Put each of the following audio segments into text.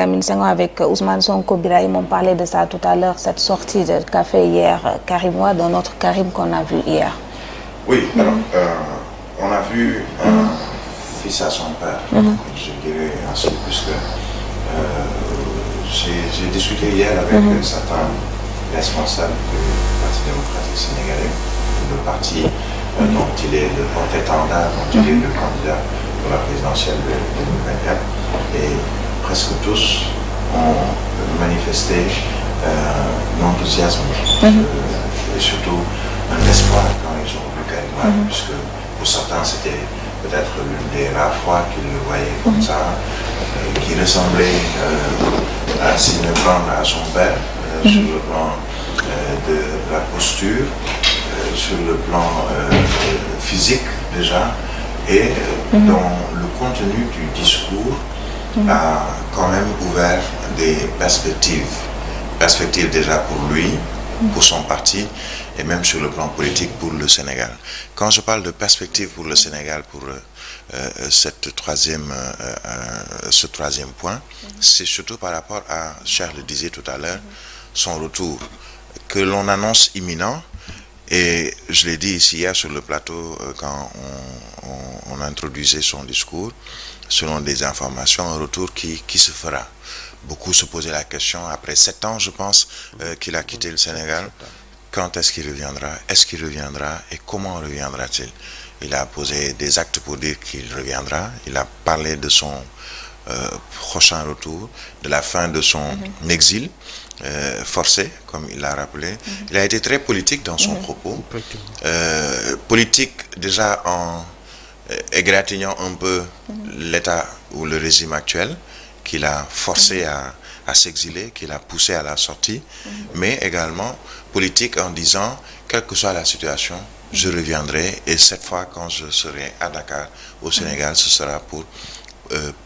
Lamine Senghor avec Ousmane Sonko, Birahim, on parlait de ça tout à l'heure, cette sortie de café hier, Karim Wade, un autre Karim qu'on a vu hier. Oui, alors, on a vu un fils à son père, je dirais ainsi, puisque j'ai discuté hier avec certains responsables du Parti démocratique sénégalais, le parti dont il est le porte-étendard, dont il est le candidat pour la présidentielle de 2024, et presque tous ont manifesté un enthousiasme et surtout un espoir quand ils ont vu Karim Wade, puisque pour certains c'était peut-être l'une des rares fois qu'ils le voyaient comme ça, qui ressemblait assez nettement à son père, sur le plan de la posture, sur le plan physique déjà, et dont le contenu du discours a quand même ouvert des perspectives. Perspectives déjà pour lui, pour son parti, et même sur le plan politique pour le Sénégal. Quand je parle de perspectives pour le Sénégal, pour ce troisième point, c'est surtout par rapport à, Charles le disait tout à l'heure, son retour, que l'on annonce imminent. Et je l'ai dit ici hier sur le plateau quand on introduisait son discours, selon des informations, un retour qui se fera. Beaucoup se posaient la question, après 7 ans je pense qu'il a quitté le Sénégal, quand est-ce qu'il reviendra? Est-ce qu'il reviendra et comment reviendra-t-il? Il a posé des actes pour dire qu'il reviendra, il a parlé de son prochain retour, de la fin de son exil forcé, comme il l'a rappelé. Il a été très politique dans son propos, politique déjà en égratignant un peu l'État ou le régime actuel, qu'il a forcé à s'exiler, qu'il a poussé à la sortie, mais également politique en disant, quelle que soit la situation, je reviendrai, et cette fois quand je serai à Dakar, au Sénégal, ce sera pour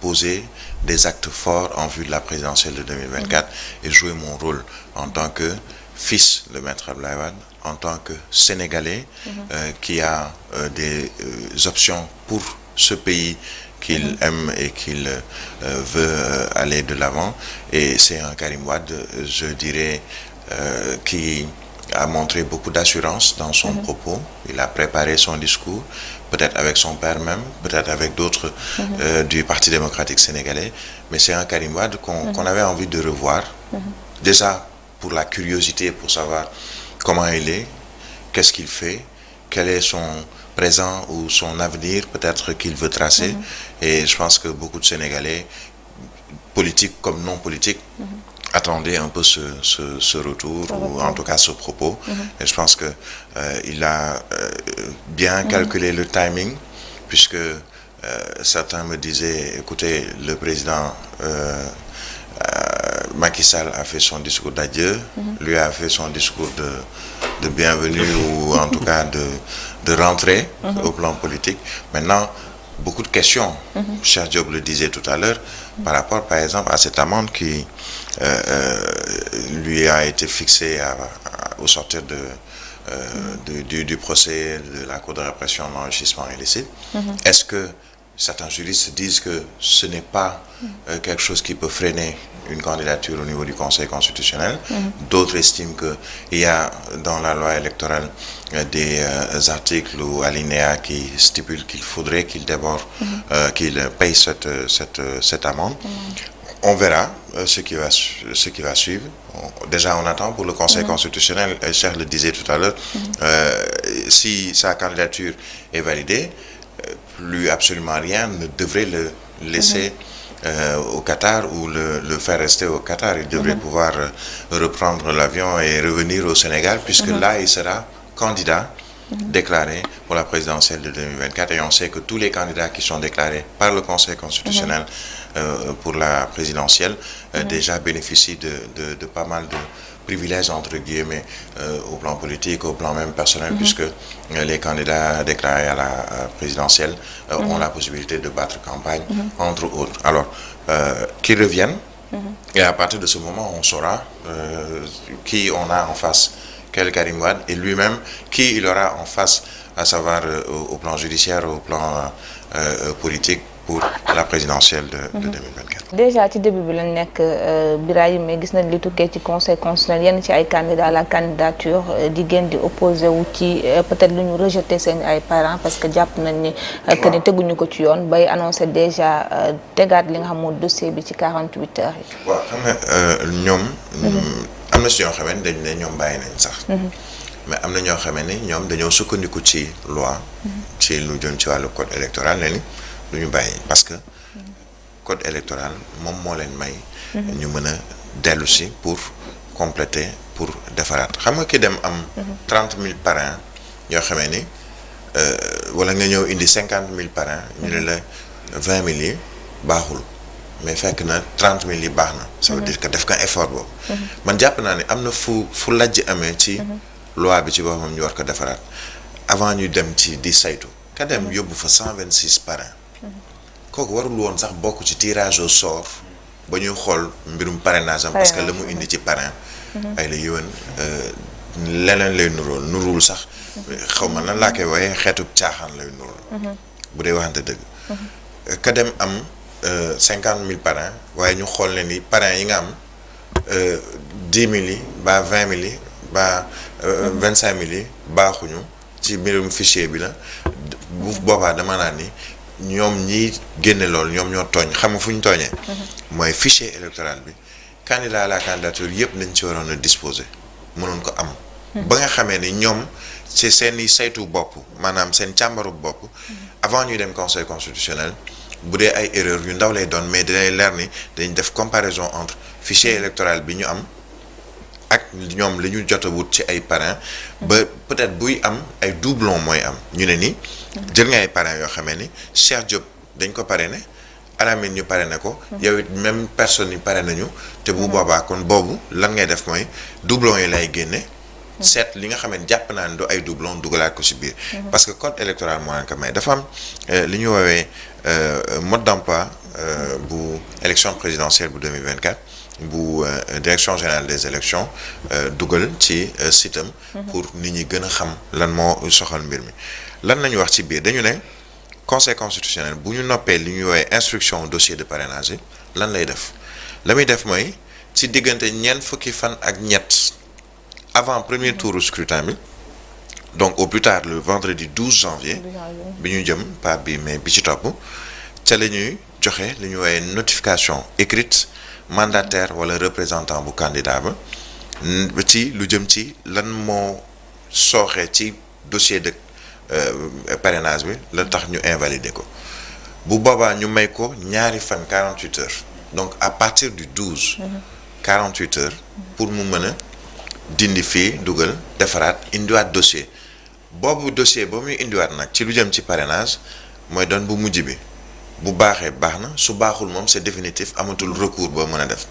poser des actes forts en vue de la présidentielle de 2024 et jouer mon rôle en tant que fils de Maître Abdoulaye Wade, en tant que Sénégalais qui a des options pour ce pays qu'il aime et qu'il veut aller de l'avant. Et c'est un Karim Wade, je dirais, qui a montré beaucoup d'assurance dans son propos. Il a préparé son discours, peut-être avec son père même, peut-être avec d'autres du Parti démocratique sénégalais. Mais c'est un Karim Wade qu'on avait envie de revoir. Déjà pour la curiosité, pour savoir comment il est, qu'est-ce qu'il fait, quel est son présent ou son avenir peut-être qu'il veut tracer. Et je pense que beaucoup de Sénégalais, politiques comme non politiques, attendaient un peu ce retour, ou en tout cas ce propos. Et je pense que il a bien calculé le timing, puisque certains me disaient, écoutez, le président Macky Sall a fait son discours d'adieu, lui a fait son discours de bienvenue, ou en tout cas de rentrée au plan politique. Maintenant, beaucoup de questions, Cheikh Diop le disait tout à l'heure, par rapport par exemple à cette amende qui lui a été fixée au sortir du procès de la Cour de répression de l'enrichissement illicite. Est-ce que certains juristes disent que ce n'est pas quelque chose qui peut freiner une candidature au niveau du Conseil constitutionnel. D'autres estiment qu'il y a dans la loi électorale des articles ou alinéas qui stipulent qu'il faudrait qu'il déborde, qu'il paye cette amende. On verra ce qui va suivre. Déjà, on attend pour le Conseil constitutionnel, Cheikh le disait tout à l'heure, si sa candidature est validée, plus absolument rien ne devrait le laisser au Qatar ou le faire rester au Qatar. Il devrait pouvoir reprendre l'avion et revenir au Sénégal, puisque là, il sera candidat déclaré pour la présidentielle de 2024. Et on sait que tous les candidats qui sont déclarés par le Conseil constitutionnel pour la présidentielle déjà bénéficient de pas mal de privilèges, entre guillemets, au plan politique, au plan même personnel, puisque les candidats déclarés à la présidentielle ont la possibilité de battre campagne, entre autres. Alors, qu'ils reviennent, et à partir de ce moment, on saura qui on a en face, quel Karim Wade, et lui-même, qui il aura en face, à savoir au plan judiciaire, au plan politique, pour la présidentielle de 2024. déjà ci début bi lañ nekk Birahim, mais gis nañ li tukkee ci conseil constitutionnel yenn ci ay candidats la candidature di gën di opposé wu ci peut-être lu ñu rejeté seen ay parents parce que jàpp nañ ni que ni teguñu ko ci yoon bay annoncé déjà tegaat li nga xam moo dossier bi ci 48 heures yi. waaw xam nga ñoom. am na si ñoo xamante dañ ne ñoom bàyyi nañ sax. mais am na ñoo xamee ni ñoom dañoo sukkandiku ci loi. ci lu jëm ci wàllu code électoral ne ni du ñu bàyyi parce que code électoral moom moo leen may. ñu mën a dellu si pour compléter pour defaraat xam nga ki dem am. 30 000 parrains ñoo xamee ni wala nga ñëw indi 50 000 parrains ñu ne la 20 000 yi baaxul mais fekk na 30 000 yi baax na. ça veut dire que def nga effort boobu. man jàpp naa ne am na fu lajj amee ci. loi bi ci boppam ñu war ko defaraat avant ñu dem ci di saytu ka dem yóbbu fa 126 parrains kooku warul woon sax bokk ci tirage au sort ba ñuy xool mbirum parrainage am parce que la mu indi ci parrain ay la yëwan leneen lay nuruwul sax xaw ma nan laa koy wooyee xeetu caaxaan lay nurul bu dee waxante dëgg ka dem am 50 000 parrains waaye ñu xool ne ni parrains yi nga am 10 000 yi ba 20 000 yi ba 25 000 yi baaxuñu ci mbirum fichier bi la bu boobaa dama naan ni ñoom ñi génne loolu ñoom ñoo tooñ xam nga fu ñu tooñee. mooy fichier électoral bi candidat à la candidature yëpp nañ ci waroon a disposer mënoon ko am. ba nga xamee ni ñoom ci seen i saytu bopp maanaam seen càmbaru bopp. avant ñuy dem conseil constitutionnel bu dee ay erreur yu ndaw lay doon mais dinay leer ni dañ def comparaison entre fichier électoral bi ñu am. ak ñoom li ñu jot a wut ci ay parrains ba peut-être buy am ay doublons mooy am ñu ne ni jël nga ay parrains yoo xamee ni Cheikh Diop dañ ko parrainé Alamine ñu parrainé ko yow it même personne yi parrainé nañu te bu boobaa kon boobu lan ngay def mooy doublons yi lay génne seet li nga xam ne jàpp naa ne du ay doublons dugalaat ko ci biir parce que code électoral moo leen ko may dafa am li ñu woowee mode d'emploi bu élection présidentielle bu 2024 bu direction générale des élections dugal ci sitam pour nit ñi gën a xam lan moo soxal mbir mi lan lañu wax ci biir dañu ne conseil constitutionnel bu ñu noppee li ñuy woowee instruction dossier de parrainage yi lan lay def la muy def mooy ci diggante ñeent fukki fan ak ñett avant premier tour du scrutin bi donc au plus tard le vendredi 12 janvier bi ñu jëm pas bi mais bi ci topp ca la ñuy joxe li ñuy woowee notification écrite mandataire wala représentant bu candidat ba ci lu jëm ci lan moo sooxee ci dossier de parrainage bi la tax ñu invalider ko bu boobaa ñu may ko ñaari fan 48 heures donc à partir du 12 48 heures pour mu mën a dindi fii dugal defaraat indiwaat dossier boobu dossier ba muy indiwaat nag ci lu jëm ci parrainage mooy doon bu mujj bi bu baaxee baax na su baaxul moom c'est définitif amatul recours boo mën a def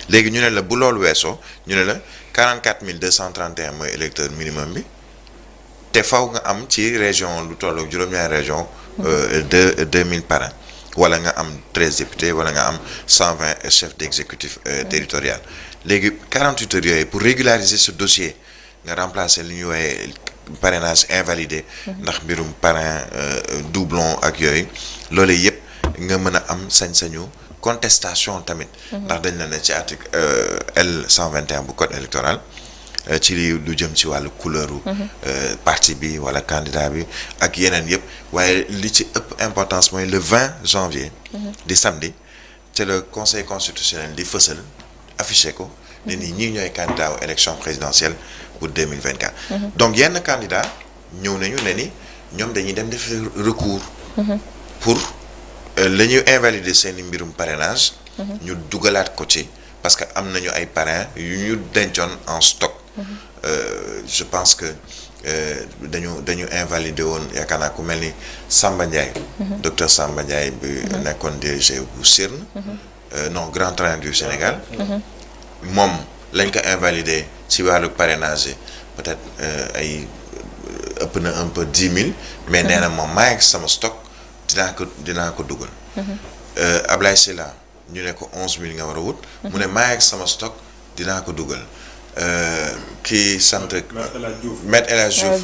léegi ñu ne la bu loolu weesoo ñu ne la 44 231 mooy électeur minimum bi te faw nga am ci région lu tollook juróom-ñaari région 2000 parrains wala nga am 13 députés wala nga am 120 chefs d'exécutif territorial léegi 48 heures yooyu pour régulariser ce dossier nga remplacer li ñuy woowee parrainage invalidé ndax mbirum parrain doublon ak yooyu loolu yëpp nga mën a am sañ-sañu contestation tamit ndax dañ la ne ci article L 121 bu code électoral ci lu jëm ci wàllu couleuru parti bi wala candidat bi ak yeneen yëpp waaye li ci ëpp importance mooy le 20 janvier di samedi te le conseil constitutionnel di fësal affiché ko ne ni ñii ñooy candidat aux élections présidentielles pour 2024 donc yenn candidat ñëw nañu ne ni ñoom dañuy dem def recours pour la ñuy invalider seeni mbirum parrainage ñu dugalaat ko ci parce que am nañu ay parrains yu ñu dencoon en stock je pense que dañu invalider woon yaakaar naa ku mel ni Samba Ndiaye docteur Samba Ndiaye bi nekkoon DG bu CIRN non Grand Train du Sénégal moom lañ ko invalider ci wàllu parrainage yi peut-être ay ëpp na un peu 10 000 mais nee na moom maa ngi sama stock dinaa ko dugal Ablaye Sylla ñu ne ko 11 000 nga war a wut mu ne maa ngi sama stock dinaa ko dugal kii sant Maître El Hadji Diouf